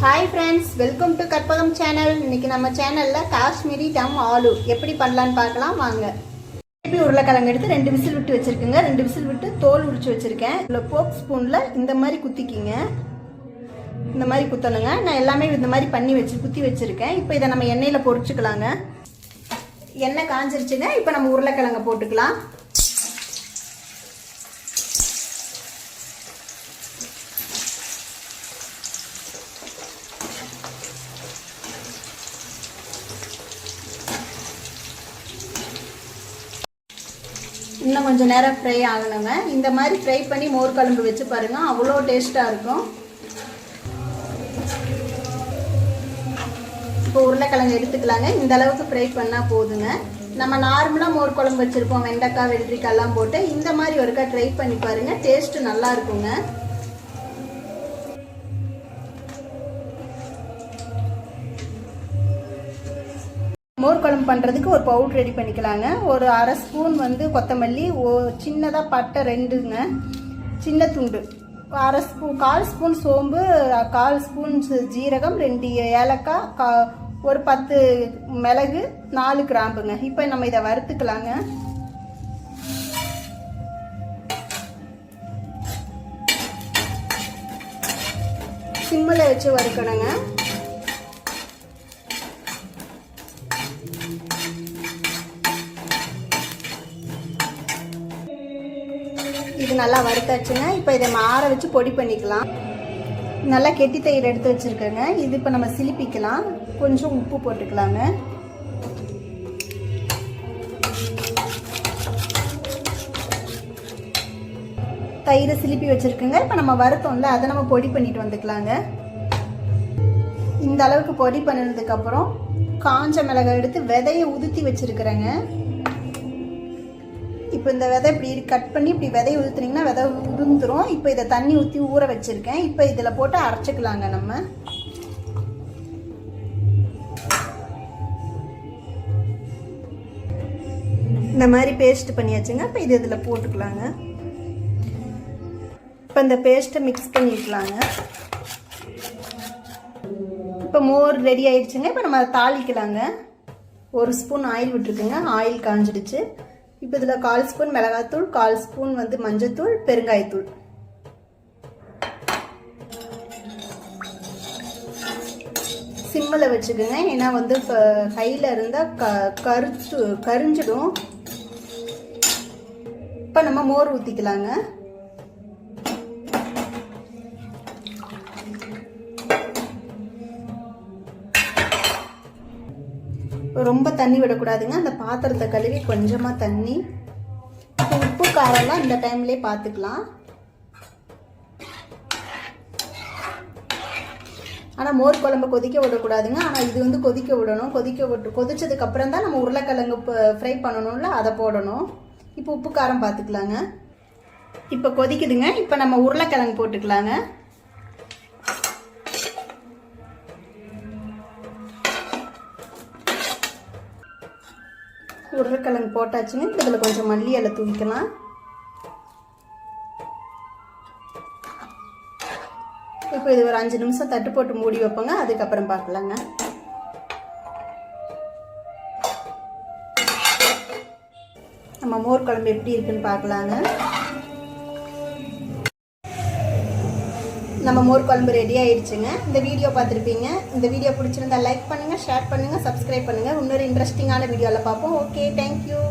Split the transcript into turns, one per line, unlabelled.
Hi friends, welcome to Karpagam channel. இன்னைக்கு நம்ம சேனலில் காஷ்மீரி டம் ஆலு எப்படி பண்ணலான்னு பார்க்கலாம் வாங்க. திருப்பி உருளைக்கிழங்கு எடுத்து 2 விசில் விட்டு வச்சுருக்குங்க. 2 விசில் விட்டு தோல் உரிச்சு வச்சுருக்கேன். இதில் போக் ஸ்பூனில் இந்த மாதிரி குத்திக்கிங்க. இந்த மாதிரி குத்தணுங்க. நான் எல்லாமே இந்த மாதிரி பண்ணி குத்தி வச்சுருக்கேன். இப்போ இதை நம்ம எண்ணெயில் பொரிச்சுக்கலாங்க. எண்ணெய் காஞ்சிருச்சுங்க. இப்போ நம்ம உருளைக்கிழங்கை போட்டுக்கலாம். இன்னும் கொஞ்சம் நேரம் ஃப்ரை ஆகணுங்க. இந்த மாதிரி ஃப்ரை பண்ணி மோர் குழம்பு வச்சு பாருங்கள், அவ்வளோ டேஸ்ட்டாக இருக்கும். இப்போ உருளைக்கிழங்கு எடுத்துக்கலாங்க. இந்த அளவுக்கு ஃப்ரை பண்ணால் போதுங்க. நம்ம நார்மலாக மோர் குழம்பு வச்சுருப்போம், வெண்டைக்காய் வெள்ளரிக்காய்லாம் போட்டு. இந்த மாதிரி ஒருக்கா ட்ரை பண்ணி பாருங்கள், டேஸ்ட்டு நல்லா இருக்குங்க. மோர் குழம்பு பண்ணுறதுக்கு ஒரு பவுடர் ரெடி பண்ணிக்கலாங்க. ஒரு அரை ஸ்பூன் கொத்தமல்லி, சின்னதாக பட்டை 2ங்க, சின்ன துண்டு, அரை ஸ்பூன், 1/4 ஸ்பூன் சோம்பு, 1/4 ஸ்பூன் ஜீரகம், 2 ஏலக்காய், ஒரு 10 மிளகு, 4 கிராம்புங்க. இப்போ நம்ம இதை வறுத்துக்கலாங்க. சிம்மில் வச்சு வறுக்கணுங்க. இது நல்லா வறுத்தாச்சுங்க. இப்போ இதை ஆற வச்சு பொடி பண்ணிக்கலாம். நல்லா கெட்டி தயிர் எடுத்து வச்சுருக்கேங்க. இது இப்போ நம்ம சிலிப்பிக்கலாம். கொஞ்சம் உப்பு போட்டுக்கலாங்க. தயிரை சிலிப்பி வச்சுருக்குங்க. இப்போ நம்ம வறுத்தோம்ல, அதை நம்ம பொடி பண்ணிட்டு வந்துக்கலாங்க. இந்த அளவுக்கு பொடி பண்ணினதுக்கப்புறம் காஞ்ச மிளகாய் எடுத்து விதையை உதுத்தி வச்சுருக்குறேங்க. இப்போ இந்த விதை இப்படி கட் பண்ணி இப்படி விதையை ஊற்றுனீங்கன்னா விதை உதிர்ந்துடும். இப்போ இதை தண்ணி ஊற்றி ஊற வச்சுருக்கேன். இப்போ இதில் போட்டு அரைச்சிக்கலாங்க. நம்ம இந்த மாதிரி பேஸ்ட் பண்ணியாச்சுங்க. இப்போ இது இதில் போட்டுக்கலாங்க. இப்போ இந்த பேஸ்ட்டை மிக்ஸ் பண்ணிக்கலாங்க. இப்போ மோர் ரெடி ஆயிடுச்சுங்க. இப்போ நம்ம அதை தாளிக்கலாங்க. 1 ஸ்பூன் ஆயில் விட்டுருக்குங்க. ஆயில் காஞ்சிடுச்சு. இப்போ இதில் 1/4 ஸ்பூன் மிளகாத்தூள், 1/4 ஸ்பூன் மஞ்சத்தூள், பெருங்காயத்தூள், சிம்மில் வச்சுக்கோங்க. ஏன்னா கையில் இருந்தால் கரிஞ்சிடும். இப்போ நம்ம மோர் ஊற்றிக்கலாங்க. ரொம்ப தண்ணி விடக்கூடாதுங்க. அந்த பாத்திரத்தை கழுவி கொஞ்சமாக தண்ணி, உப்பு காரம்லாம் இந்த டைம்லேயே பார்த்துக்கலாம். ஆனால் மோர் குழம்பு கொதிக்க விடக்கூடாதுங்க. ஆனால் இது கொதிக்க விடணும். கொதிச்சதுக்கு அப்புறம் தான் நம்ம உருளைக்கிழங்கு ஃப்ரை பண்ணணும்ல, அதை போடணும். இப்போ உப்பு காரம் பார்த்துக்கலாங்க. இப்போ கொதிக்குதுங்க. இப்போ நம்ம உருளைக்கிழங்கு போட்டுக்கலாங்க. உருளைக்கிழங்கு போட்டாச்சுங்க. இதில் கொஞ்சம் மல்லி இலை தூவிக்கலாம். இப்போ இது ஒரு 5 நிமிஷம் தட்டு போட்டு மூடி வைப்போங்க. அதுக்கப்புறம் பார்க்கலாங்க. நம்ம மோர் குழம்பு எப்படி இருக்குன்னு பார்க்கலாங்க. நம்ம மோர் குழம்பு ரெடி ஆயிடுச்சுங்க. இந்த வீடியோ பார்த்துருப்பீங்க. இந்த வீடியோ பிடிச்சிருந்தா லைக் பண்ணுங்கள், ஷேர் பண்ணுங்கள், சப்ஸ்கிரைப் பண்ணுங்கள். இன்னொரு இன்ட்ரெஸ்டிங்கான வீடியோவில் பார்ப்போம். Okay, thank you.